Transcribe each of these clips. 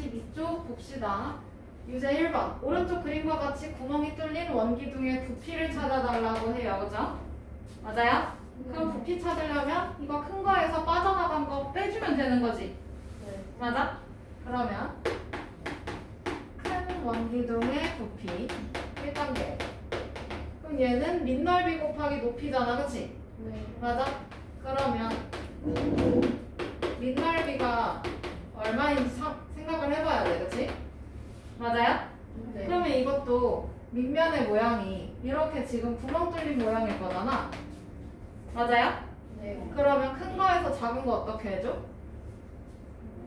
32쪽 봅시다. 유제 1번. 오른쪽 그림과 같이 구멍이 뚫린 원기둥의 부피를 찾아달라고 해요. 그죠? 맞아요? 그럼 부피 찾으려면 이거 큰 거에서 빠져나간 거 빼주면 되는 거지. 네. 맞아? 그러면 큰 원기둥의 부피 1단계. 그럼 얘는 밑넓이 곱하기 높이잖아. 그치? 네. 맞아? 그러면 밑넓이가 얼마인지 생각을 해봐야 돼. 그치? 맞아요? 네. 그러면 이것도 밑면의 모양이 이렇게 지금 구멍 뚫린 모양일 거잖아. 맞아요? 네. 그러면 큰 거에서 작은 거 어떻게 해줘?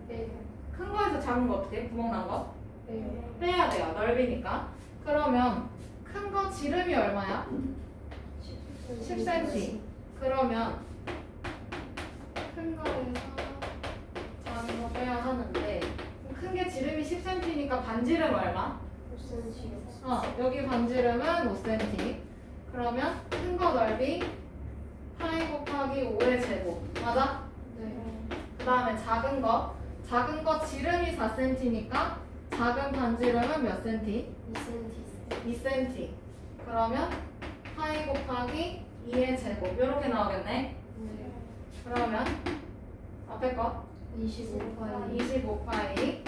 네. 큰 거에서 작은 거 어떻게 해? 구멍 난 거? 네. 빼야 돼요. 넓이니까. 그러면 큰 거 지름이 얼마야? 10cm. 그러면 큰 거에서 작은 거 빼야 하는데 큰 게 지름이 10cm니까 반지름 얼마? 5cm. 여기 반지름은 5cm. 그러면 큰 거 넓이 파이 곱하기 5의 제곱. 맞아? 네. 그 다음에 작은 거 지름이 4cm니까 작은 반지름은 몇 cm? 2cm. 2cm. 그러면 파이 곱하기 2의 제곱. 이렇게 나오겠네. 네. 그러면 앞에 거 25파이. 25파이,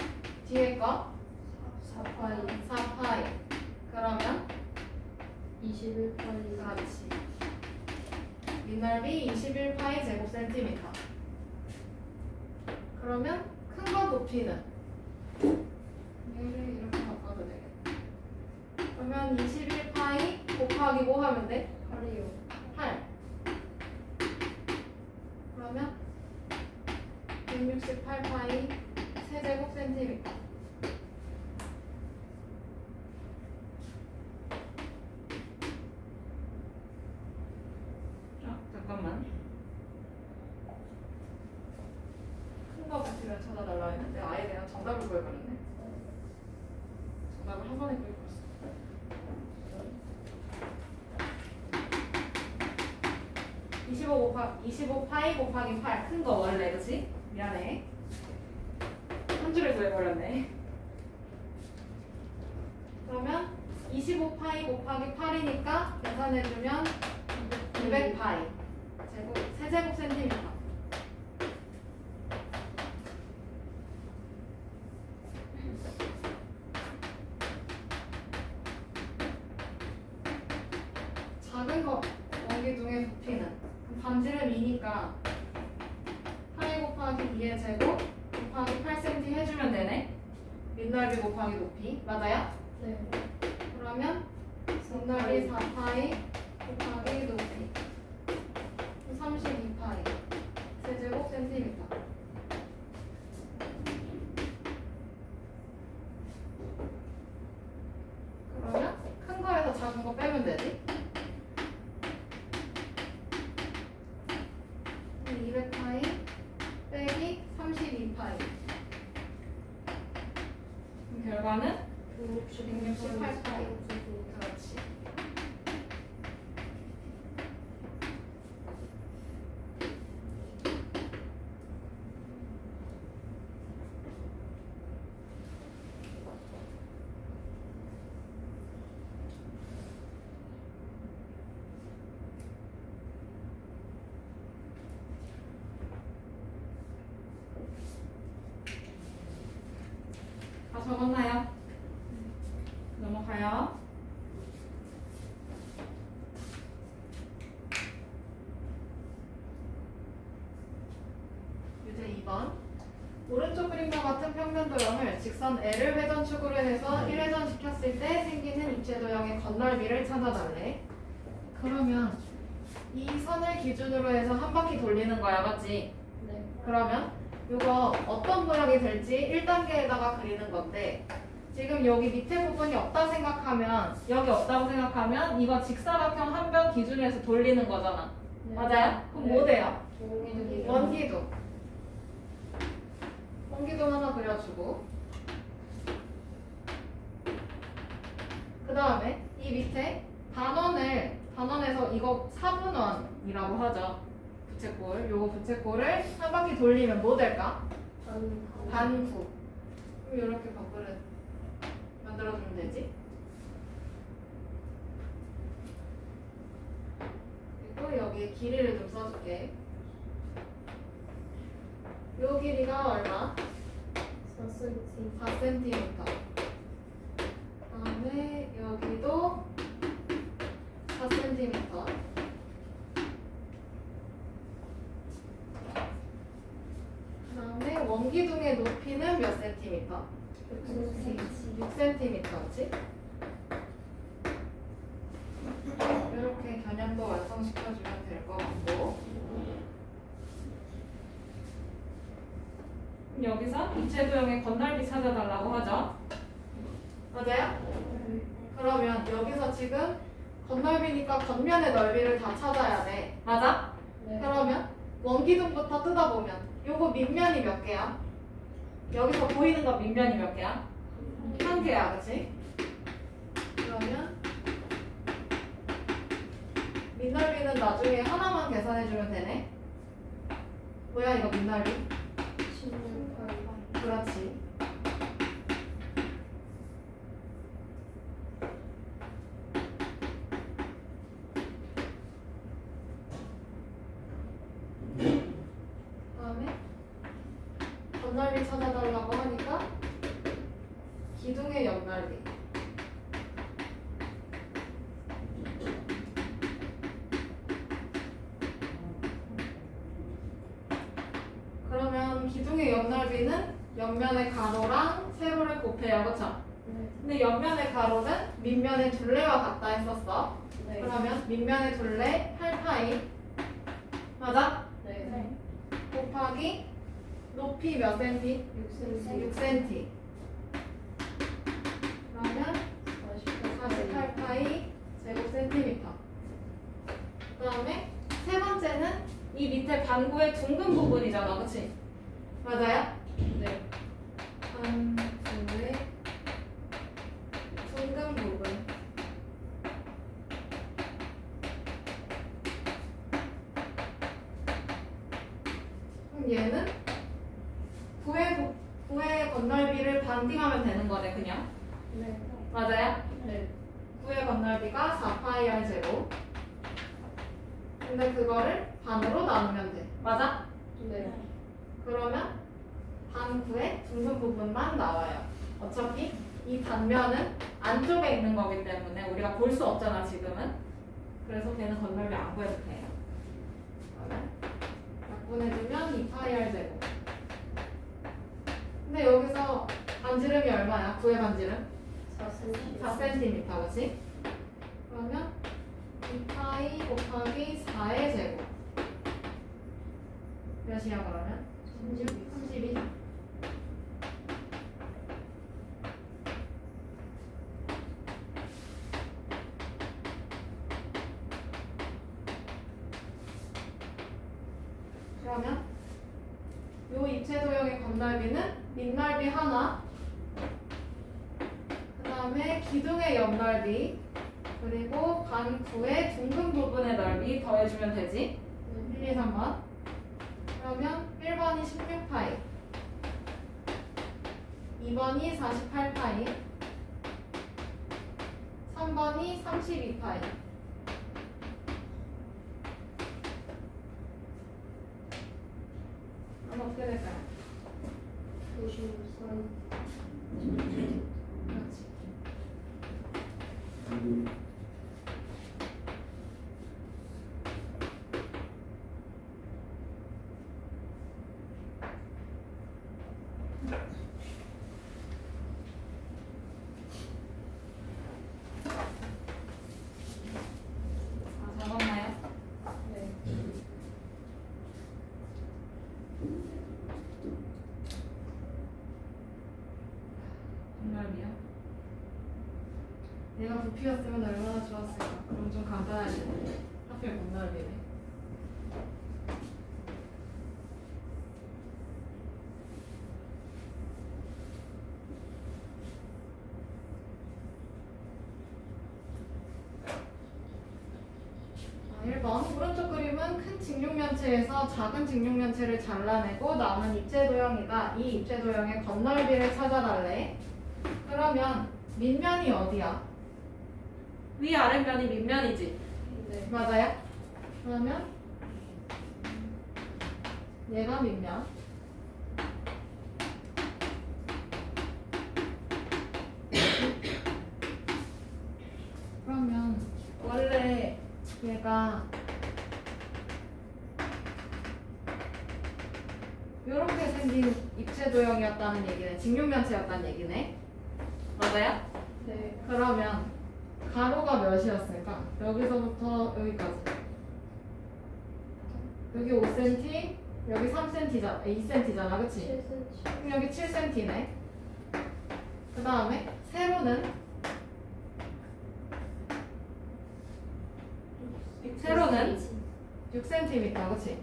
뒤에 거 4파이. 4파이. 그러면 21파이. 같이 밑넓이 21파이 제곱센티미터. 그러면 큰 거 높이는 얘를 이렇게 바꿔도 되겠다. 그러면 21파이 곱하기 뭐 하면 돼? 8이요. 8. 그러면 168파이 세제곱센티미터. 잠깐만. 큰 거 부피를 찾아달라 했는데 아예 그냥 정답을 구해버렸네. 정답을 한 번에 구해버렸어. 25파이 곱하기 8. 큰 거 원래, 그치? 미안해. 한 줄에 구해버렸네. 그러면 25파이 곱하기 8이니까 계산해주면 200파이. 세제곱 센티미터. 작은 거 원기둥의 부피는 반지름 2니까 파이 곱하기 2의 제곱 곱하기 8cm 해주면 되네. 밑넓이 곱하기 높이. 맞아요? 네. 그러면 밑넓이 4파이 곱하기 높이 32파이 세제곱 센티미터. 그러면 큰 거에서 작은 거 빼면 되지? 200파이 빼기 32파이. 그럼 결과는 168파이. 그렇지. 다 적었나요? 넘어가요. 유제 2번. 오른쪽 그림과 같은 평면 도형을 직선 L을 회전축으로 해서 1회전 시켰을 때 생기는 입체 도형의 건널비를 찾아달래. 그러면 이 선을 기준으로 해서 한 바퀴 돌리는 거야, 맞지? 네. 그러면 이거 어떤 모양이 될지 1단계에다가 그리는 건데 지금 여기 밑에 부분이 없다 생각하면 여기 없다고 생각하면 이거 직사각형 한 변 기준에서 돌리는 거잖아. 네. 맞아요? 그럼 네. 뭐 돼요? 원기둥이요. 원기둥. 원기둥 하나 그려주고 그 다음에 이 밑에 단원에서 이거 4분원이라고 하죠. 부채꼴. 요거 부채꼴을 한 바퀴 돌리면 뭐 될까? 반구. 그럼 이렇게 밥그릇 만들어주면 되지. 그리고 여기에 길이를 좀 써줄게. 요 길이가 얼마? 4cm. 4cm. 그다음에 여기도 4cm. 그다음에 원기둥의 높이는 몇 cm? 6cm. 6cm, 그렇지? 이렇게 겨냥도 완성시켜주면 될 것 같고, 여기서 입체도형의 건널비 찾아달라고 하죠. 맞아요? 그러면 여기서 지금 건널비니까 겉면의 넓이를 다 찾아야 돼. 맞아? 네. 그러면 원기둥부터 뜯어보면 요거 밑면이 몇 개야? 여기서 보이는 거 밑면이 몇 개야? 한 개야, 그치? 그러면 밑넓이는 나중에 하나만 계산해주면 되네. 뭐야 이거 밑넓이? 16.8. 그렇지. 다음에 건널비 찾아달라고 하니까 기둥의 옆넓이. 그러면 기둥의 옆넓이는 옆면의 가로랑 세로를 곱해요, 그쵸? 네. 근데 옆면의 가로는 밑면의 둘레와 같다 했었어. 네. 그러면 밑면의 둘레 8파이 맞아? 네. 곱하기 높이 몇 센티? 6cm. 6cm. 그러면 48파이 제곱 센티미터. 그 다음에 세 번째는 이 밑에 반구의 둥근 부분이잖아, 그치? 맞아요? 네. 반구의 둥근 부분. 그럼 얘는 구의 건널비를 반띵하면 되는 거네, 그냥. 네. 맞아요? 네. 구의 건널비가 4파이 r 제곱. 근데 그거를 반으로 나누면 돼. 맞아? 네. 그러면 반구의 둥근 부분만 나와요. 어차피 이 단면은 안쪽에 있는 거기 때문에 우리가 볼 수 없잖아, 지금은. 그래서 걔는 건널비 안 구해도 돼요. 그러면 약분해주면 2파이 r 제곱. 근데 여기서 반지름이 얼마야? 구의 반지름? 4cm. 4cm, 그렇지? 그러면 2파이 곱하기 4의 제곱 몇이야 그러면? 32. 그러면 요 입체도형의 건널비는 밑넓이 하나, 그 다음에 기둥의 옆넓이, 그리고 반구의 둥근 부분의 넓이 더해주면 되지? 1, 2, 3번. 그러면 1번이 16파이, 2번이 48파이, 3번이 32파이. 그럼 어떻게 될까요? 93. 그렇지. 아, 적었나요? 네. 건널비요? 얘가 부피였으면 얼마나 좋았을까? 그럼 좀 간단해야 되는데 하필 건널비네. 아, 1번 오른쪽 그림은 도형은 큰 직육면체에서 작은 직육면체를 잘라내고 남은 입체도형이다. 이 입체도형의 건널비를 찾아달래. 그러면 밑면이 어디야? 위 아랫면이 밑면이지. 네. 맞아요? 그러면 얘가 밑면. 그러면 원래 얘가 이렇게 생긴 입체도형이었다는 얘기네. 직육면체였다는 얘기네. 맞아요? 네. 그러면 가로가 몇이었을까? 여기서부터 여기까지. 여기 5cm, 여기 3cm잖아, 2cm잖아, 그치? 7cm. 그럼 여기 7cm네. 그 다음에 세로는 세로는 6cm, 그치?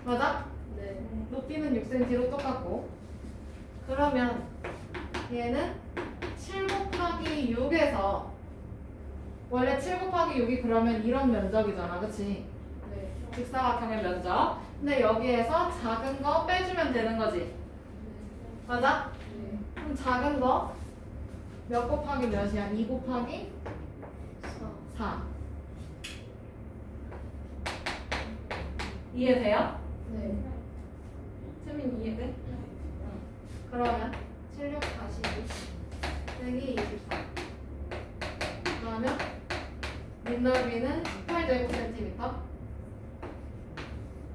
맞아? 네. 높이는 6cm로 똑같고. 그러면 얘는 7 곱하기 6에서 원래 7 곱하기 6이 그러면 이런 면적이잖아, 그치? 네. 직사각형의 면적. 근데 여기에서 작은 거 빼주면 되는 거지. 맞아? 네. 그럼 작은 거 몇 곱하기 몇이야? 2 곱하기 4. 이해돼요? 네. 채민 이해돼? 응. 그러면 76 42 빼기 24. 그러면 밑넓이는 18제곱센티미터.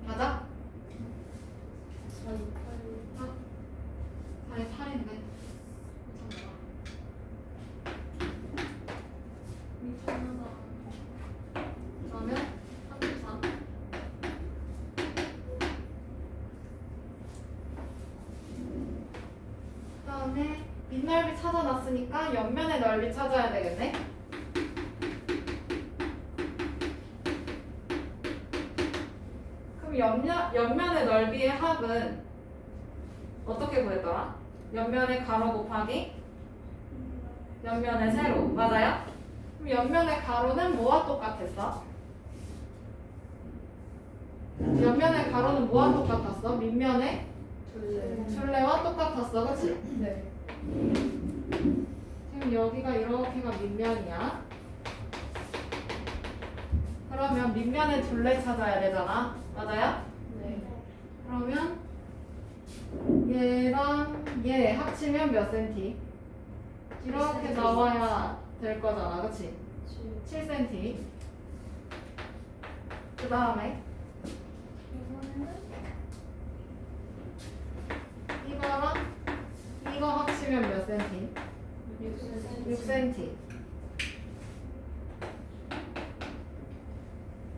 맞아? 48인데. 미쳤나봐. 그러면 33. 그다음에 밑넓이 찾아놨으니까 옆면의 넓이 찾아야 되겠네. 그럼 옆면의 넓이의 합은 어떻게 구했더라? 옆면의 가로 곱하기 옆면의 세로. 맞아요? 그럼 옆면의 가로는 뭐와 똑같았어? 옆면의 가로는 뭐와 똑같았어? 밑면의 둘레. 둘레와 똑같았어, 그치? 네. 지금 여기가 이렇게가 밑면이야. 그러면 밑면의 둘레 찾아야 되잖아. 맞아요? 네. 그러면 얘랑 얘 합치면 몇 cm? 이렇게 나와야 될 거잖아, 그치? 7cm. 그 다음에 이거랑 이거 합치면 몇 cm? 6cm.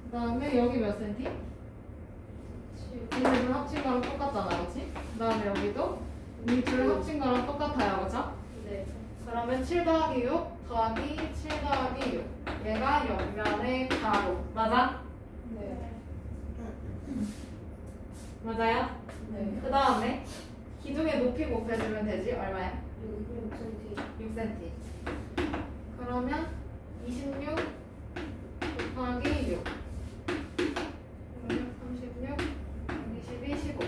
그 다음에 여기 몇 cm? 얘네들 합친 거랑 똑같잖아, 그치? 그 다음에 여기도 이 둘 합친 거랑 똑같아요, 그쵸? 네. 그러면 7 더하기 6 더하기 7 더하기 6. 얘가 옆면의 가로. 맞아? 네. 맞아요? 네. 그 다음에 기둥의 높이 곱해주면 되지. 얼마야? 6cm. 6cm. 그러면 26 곱하기 6. 그러면 36, 122, 15.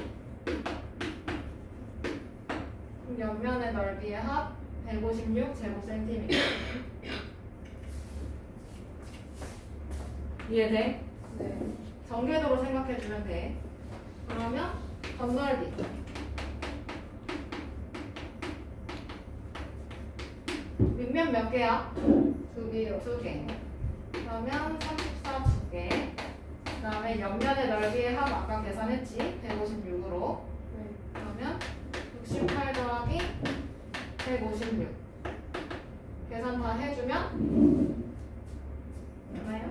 그럼 옆면의 넓이의 합 156 제곱센티미터. 이해돼? 네. 전궤도로 생각해주면 돼. 그러면 건널비. 밑면 몇 개야? 2개요. 2개. 그러면 34 2개. 그 다음에 옆면의 넓이의 합 아까 계산했지? 156으로. 네. 그러면 68 더하기 156. 계산 다 해주면 얼마요?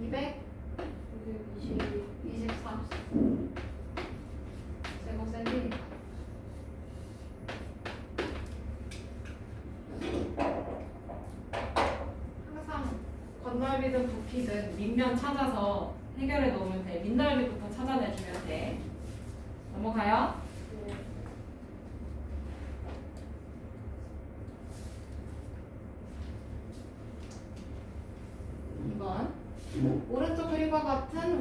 224 제곱센티미터. 항상 건널비든 부피든 밑면 찾아서 해결해 놓으면 돼. 밑넓이부터 찾아내주면 돼. 넘어가요. 네. 오른쪽 그림과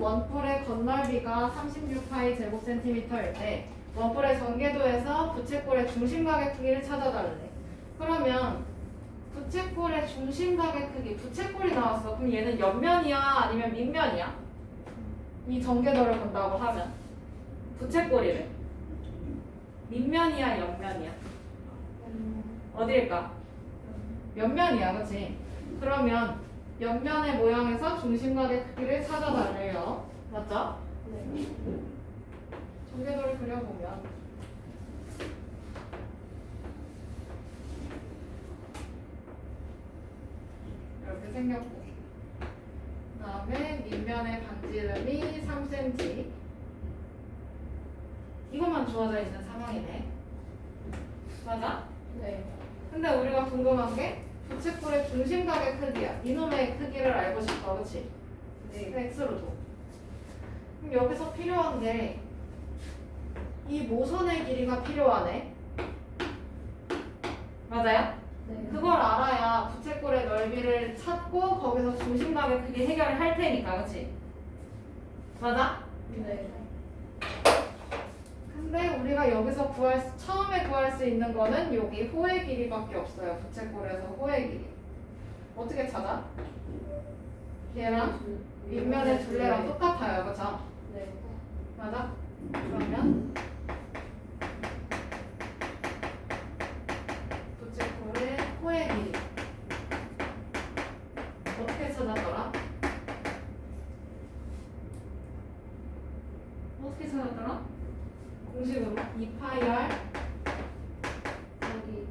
원뿔의 건널비가 36파이 제곱센티미터일 때 원뿔의 전개도에서 부채꼴의 중심각의 크기를 찾아달래. 그러면 부채꼴의 중심각의 크기, 부채꼴이 나왔어. 그럼 얘는 옆면이야 아니면 밑면이야? 이 전개도를 본다고 하면 부채꼴이래. 밑면이야 옆면이야? 어디일까? 옆면이야, 그치? 그러면 옆면의 모양에서 중심각의 크기를 찾아달래요. 맞죠? 네. 전개도를 그려보면 이렇게 생겼고, 그 다음에 밑면의 반지름이 3cm. 이것만 주어져 있는 상황이네. 맞아? 네. 근데 우리가 궁금한 게 부채꼴의 중심각의 크기야. 이놈의 크기를 알고 싶어, 그치? 네. x로 줘. 그럼 여기서 필요한 게 이 모선의 길이가 필요하네. 맞아요? 네. 그걸 알아야 부채꼴의 넓이를 찾고 거기서 중심각의 크기 해결을 할 테니까, 그치? 맞아? 네. 근데 우리가 여기서 처음에 구할 수 있는 거는 여기 호의 길이밖에 없어요. 부채꼴에서 호의 길이. 어떻게 찾아? 얘랑 윗면의 둘레랑 똑같아요. 그쵸? 네. 맞아? 그러면 부채꼴의 호의 길이 어떻게 찾았더라? 어떻게 찾았더라? 공식으로 2파이r 여기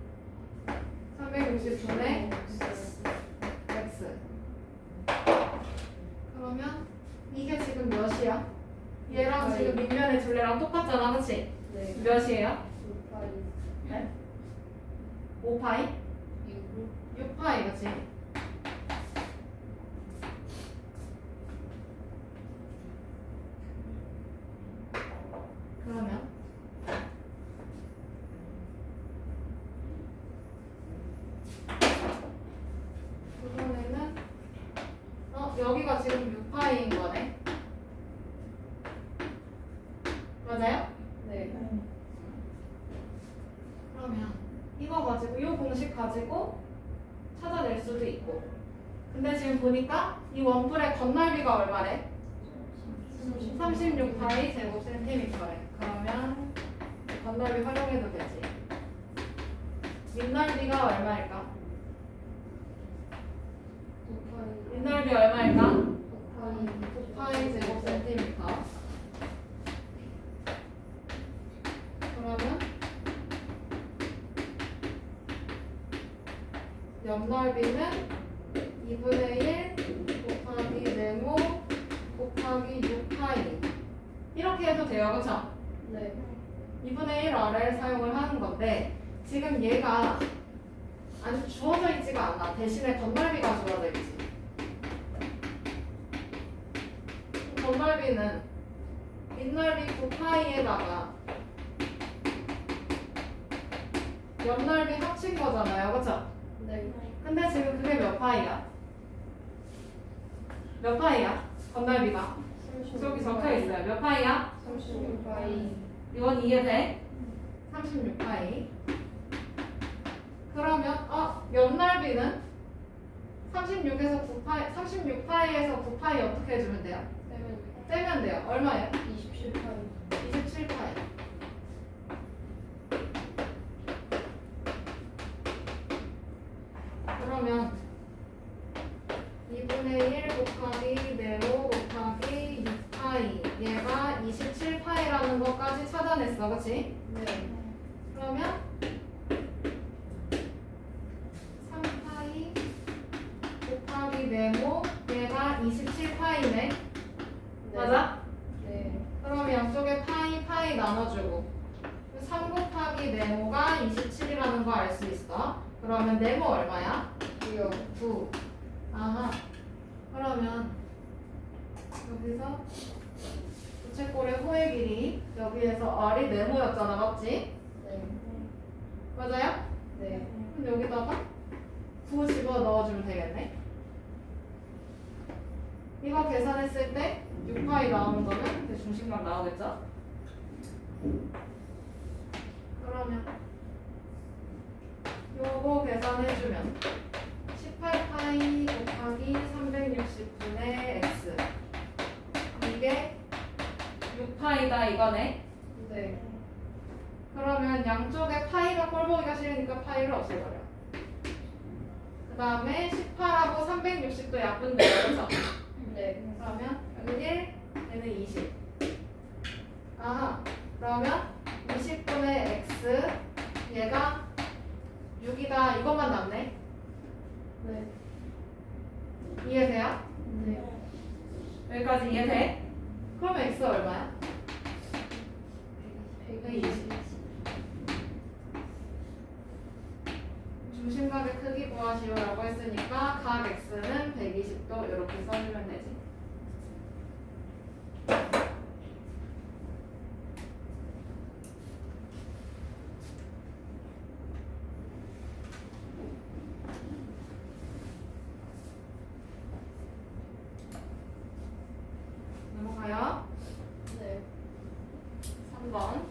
360분의 x. 그러면 이게 지금 몇이야? 얘랑 지금 밑면의 둘레랑 똑같잖아, 그치? 네. 몇이에요? 6파이 네? 5파이? 6 6파이, 그치? 그러면 이번에는 여기가 지금 6파이인 거네. 맞아요? 네. 그러면 이거 가지고 이 공식 가지고 찾아낼 수도 있고. 근데 지금 보니까 이 원뿔의 건널비가 얼마래? 36파이 제곱센티미터래. 그러면 건널비 활용해도 되지. 밑넓이가 얼마일까? 9파이 밑넓이 얼마일까? 9파이 9파이 제곱센티미터. 그러면 옆넓이는 2분의 1 곱하기 네모 곱하기 6파이. 이렇게 해도 돼요, 그쵸? 네. 2분의 1 아래를 사용을 하는 건데 지금 얘가 아직 주어져 있지가 않아. 대신에 건널비가 주어져 있지. 건널비는 밑넓이 9파이에다가 옆넓이 합친 거잖아요, 그쵸? 네. 근데 지금 그게 몇 파이야? 몇 파이야? 건널비가 저기 적혀 있어요. 몇 파이야? 36파이 이건 이해돼? 36파이. 그러면 옆넓이는 36에서 9파이, 36파이에서 9파이 어떻게 해주면 돼요? 떼면 돼요. 얼마예요? 27파이 27파이. 그러면 2분의 1 곱하기 네모 곱하기 6파이 얘가 27파이라는 것까지 찾아냈어, 그치? 네. 그러면 3파이 곱하기 네모 얘가 27파이네. 맞아? 네. 그럼 양쪽에 파이 나눠주고 3 곱하기 네모가 27이라는 거 알 수 있어. 그러면 네모 얼마야? 9요 9. 아하. 그러면 여기서 부채꼴의 호의 길이 여기에서 R이 네모였잖아, 맞지? 네. 맞아요? 네. 그럼 여기다가 9 집어 넣어주면 되겠네. 이거 계산했을 때 6파이 나오는 거는 이제 중심각 나오겠죠? 그러면 요거 계산해주면 18파이 곱하기 360분의 x 이게 6파이다 이거네. 네. 그러면 양쪽에 파이가 꼴보기가 싫으니까 파이를 없애버려. 그 다음에 18하고 360도 약분돼요. 그래서 네. 그러면 여기 1, 얘는 20. 아, 그러면 20분의 x 얘가 6이다 이것만 남네. 네. 이해돼요? 네. 여기까지 이해돼? 그러면 x 얼마야? 120. 중심각의 크기 구하시오라고 했으니까 각 x는 120도 이렇게 써주면 되지. 넘어가요. 네. 3번.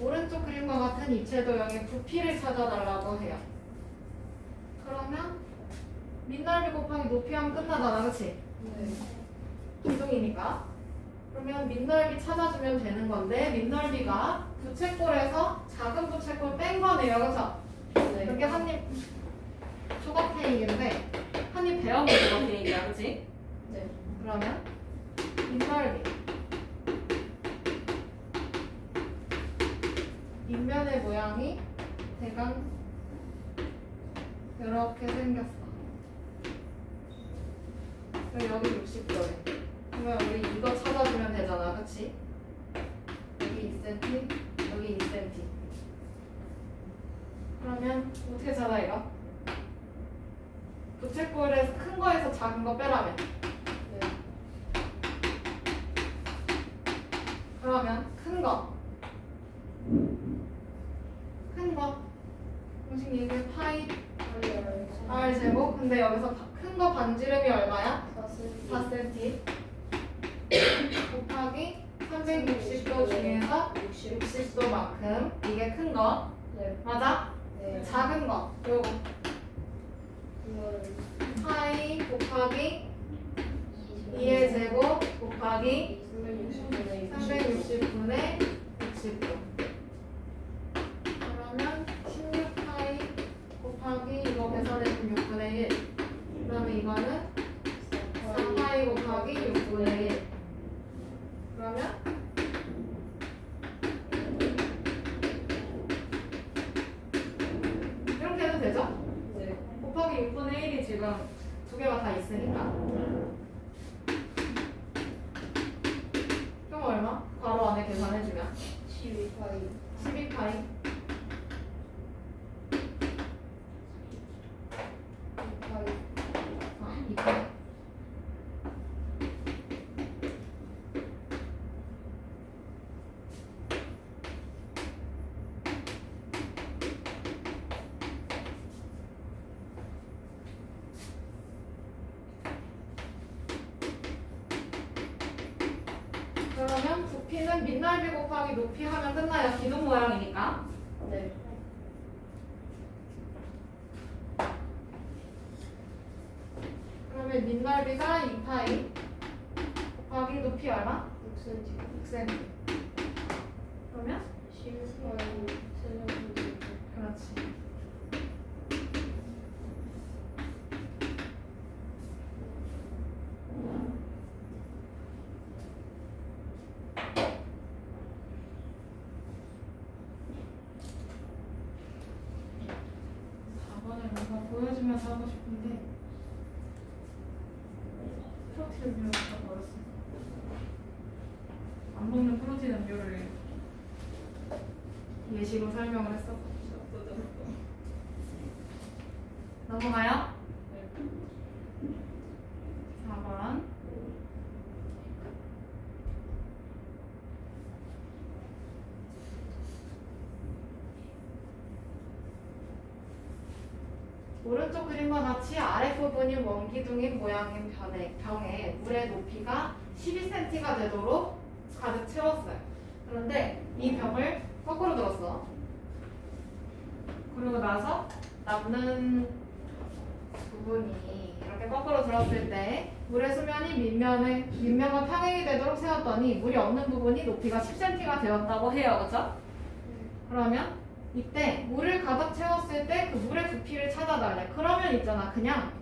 오른쪽 그림과 같은 입체 도형의 부피를 찾아달라고 해요. 그러면 밑넓이 곱하기 높이 하면 끝나잖아, 그치? 네. 기둥이니까. 그러면 밑넓이 찾아주면 되는 건데 밑넓이가 부채꼴에서 작은 부채꼴 뺀 거네요, 그쵸? 네. 이게 한입 조각 케이크인데 한입 베어먹은 조각 케이크야, 그치? 네. 그러면 밑넓이 밑면의 모양이 대강 이렇게 생겼어. 그리고 여기 60도래. 그러면 우리 이거 찾아주면 되잖아, 그치? 여기 2cm, 여기 2cm. 그러면 어떻게 찾아 이거? 부채꼴에서 큰 거에서 작은 거 빼라면. 네. 그러면 큰 거. 큰 거. 공식 얘기해 파이 r 제곱. 근데 여기서 큰 거 반지름이 얼마야? 4cm. 곱하기 360도 중에서 60도만큼 이게 큰 거. 네. 맞아? 네. 작은 거. 요거. 이거를 파이 곱하기 2의 제곱 곱하기 360분의 360분의 60도. 그러면 16파이 곱하기 이거 계산해주면 6분의 1. 그러면 이거는 4파이 곱하기 6분의 1. 그러면 이렇게 해도 되죠? 네. 곱하기 6분의 1이 지금 두 개가 다 있으니까. 그럼 얼마? 괄호 안에 계산해주면 12파이 12파이 2파이 2파이. 그러면 부피는 밑넓이 곱하기 높이 하면 끝나요. 기둥 모양이니까. 네. 그러면 밑넓이가 2파이 곱하기 높이 얼마? 6cm 6cm. 그러면 12파이 세정분의 그렇지. 뭔가 보여주면서 하고 싶은데 프로틴 음료를 갖다 버렸어. 안 먹는 프로틴 음료를 예시로 설명을 했어. 넘어가요? 4번. 오른쪽 그림과 같이 아랫부분이 원기둥인 모양인 병에 물의 높이가 12cm가 되도록 가득 채웠어요. 그런데 이 병을 거꾸로 들었어. 그러고 나서 남는 부분이 이렇게 거꾸로 들었을 때 물의 수면이 밑면과 평행이 되도록 세웠더니 물이 없는 부분이 높이가 10cm가 되었다고 해요. 그죠? 그러면 이때 물을 가득 채웠을 때 그 물의 부피를 찾아달래. 그러면 있잖아. 그냥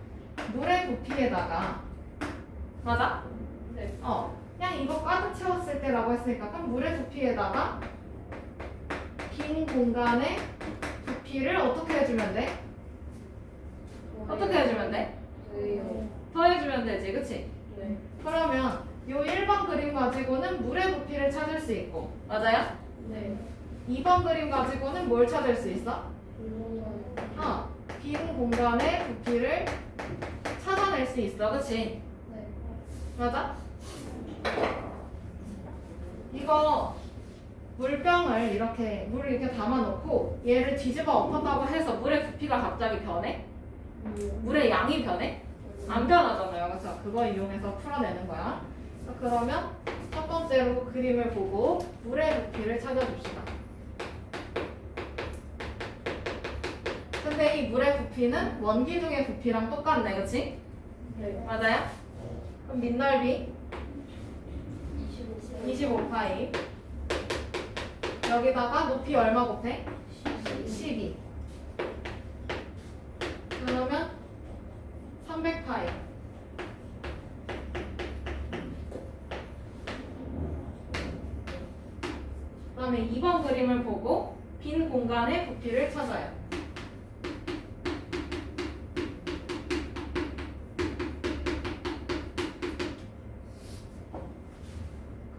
물의 부피에다가 맞아? 네. 그냥 이거 가득 채웠을 때라고 했으니까 그럼 물의 부피에다가 빈 공간의 부피를 어떻게 해주면 돼? 어떻게 해주면 돼? 왜요? 더해주면 되지. 그치? 네. 그러면 요 1번 그림 가지고는 물의 부피를 찾을 수 있고 맞아요? 네. 2번 그림 가지고는 뭘 찾을 수 있어? 물론가요. 빈 공간의 부피를 찾아낼 수 있어. 그치? 네. 맞아? 이거 물병을 이렇게 물을 이렇게 담아놓고 얘를 뒤집어 엎었다고 해서 물의 부피가 갑자기 변해? 물의 양이 변해? 안 변하잖아요. 그래서 그거 이용해서 풀어내는 거야. 그러면 첫 번째로 그림을 보고 물의 부피를 찾아줍시다. 근데 이 물의 부피는 원기둥의 부피랑 똑같네. 그치? 네. 맞아요? 그럼 밑넓이 25파이 여기다가 높이 얼마 곱해? 12 그러면 300파이 그 다음에 2번 그림을 보고 빈 공간의 부피를 찾아요.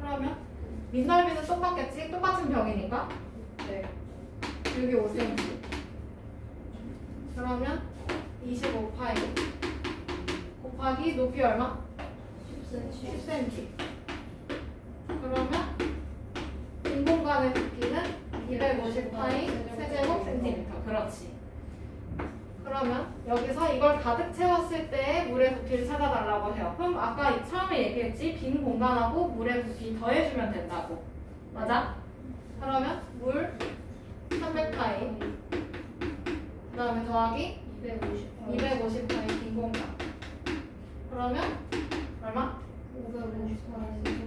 그러면 밑넓이는 똑같겠지? 똑같은 병이니까 네. 여기 5cm 그러면 25파이 곱하기 높이 얼마? 10cm 그러면 빈 공간의 부피는 250파이 세제곱 센티미터. 그렇지. 그러면 여기서 이걸 가득 채웠을 때 물의 부피를 찾아달라고 해요. 그럼 아까 처음에 얘기했지? 빈 공간하고 물의 부피 더해주면 된다고. 맞아? 그러면 물 300파이 그 다음에 더하기 250파이 빈 공간 그러면 얼마? 550파이